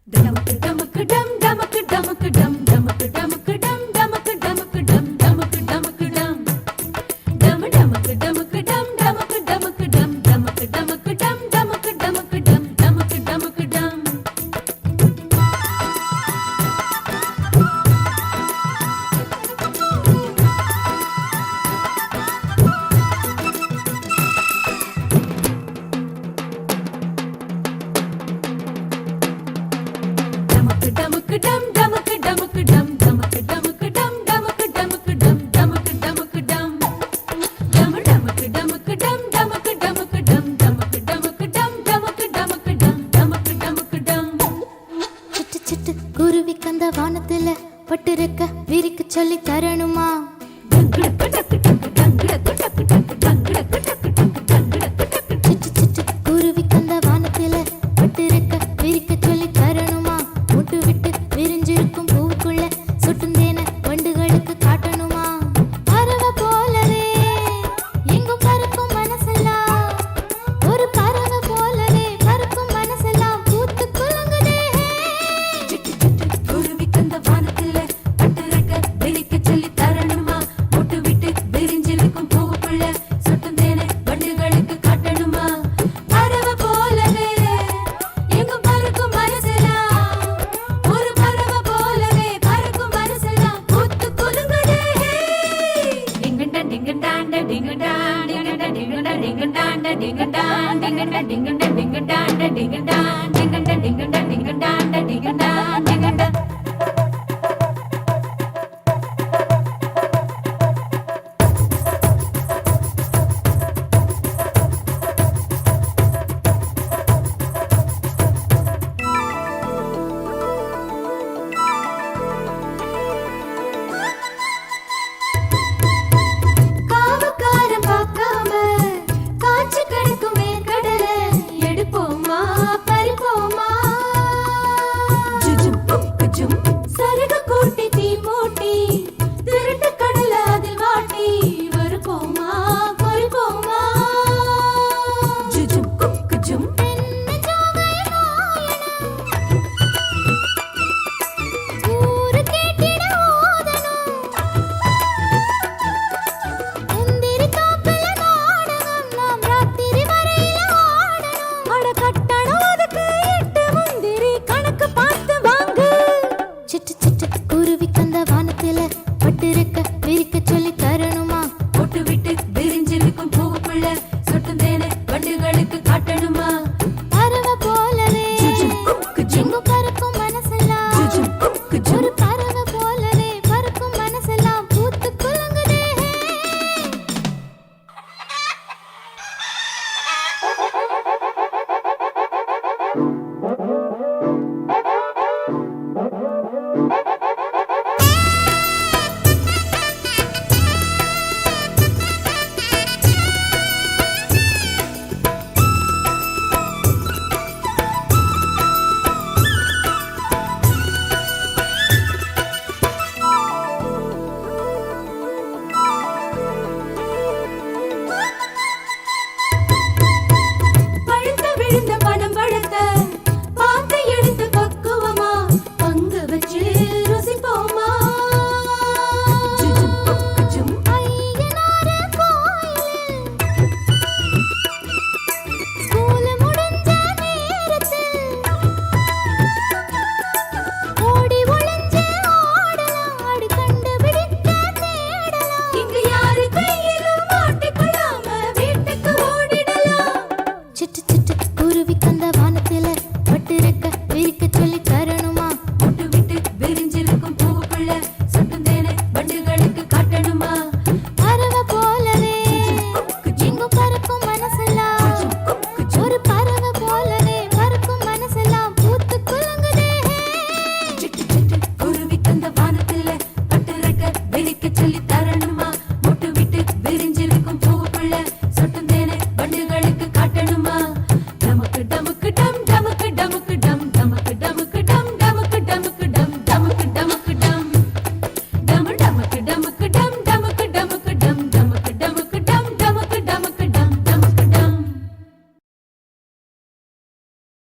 டமக்கு டமக்கு டம் டமக்கு டமக்கு டம் டமக்கு டமக்கு டம் டமக்கு டமக்கு டம் டமக்கு டமக்கு டம் டம் டமக்கு டமக்கு டம் டமக்கு டமக்கு டம் டமக்கு டமக்கு டம் டமக்கு டமக்கு டம் டமக்கு டமக்கு டம் டமக்கு டம் டமக்கு டமக்கு டம் டமக்கு டமக்கு டம் டமக்கு டமக்கு டம் டமக்கு டமக்கு டம் டம் டமக்கு டமக்கு டம் டமக்கு டமக்கு டம் டமக்கு டமக்கு டம் டமக்கு டமக்கு டம் டமக்கு டமக்கு டம் சிட்டு சிட்டு குருவி கந்த வானத்துல பட்டிருக்க விரிக்க சொல்லி தரணுமா டங்குடக்கு டக்கு டக்கு டங்குடக்கு டக்கு டக்கு டங்குடக்கு டக்கு டக்கு டங்குடக்கு டக்கு சிட்டு சிட்டு குருவி கந்த வானத்துல பட்டிருக்க விரிக்க சொல்லி தரணுமா முட்டு விட்டு விரிஞ்சிருக்கும் பூவுக்குள்ள சுட்டும் தேன வண்டுகளுக்கு காட்டணுமா பறவை போலவே எங்கும் பறக்கும் மனசெல்லாம் ஒரு பறவை போலவே பறக்கும் மனசெல்லாம் பூத்து குலுங்குதே சிட்டு சிட்டு குருவி கந்த வானத்துல பட்டிருக்க விரிக்க சொல்லி தரணுமா முட்டு விட்டு விரிஞ்சிருக்கும் பூவுக்குள்ள சுட்டும் தேனை வண்டுகளுக்கு காட்டணுமா பறவை போலவே எங்கும் பறக்கும் மனசெல்லாம் ஒரு பறவை போலவே பறக்கும் மனசெல்லாம் பூத்து குலுங்குதே டிங்கண்டா டிங்கண்டாண்ட டிங்கண்டா டிங்கண்டா டிங்கண்டா டிங்கண்டாண்ட டிங்கண்டா டிங்கண்டா டிங்கண்டா டிங்கண்டாண்ட டிங்கண்டா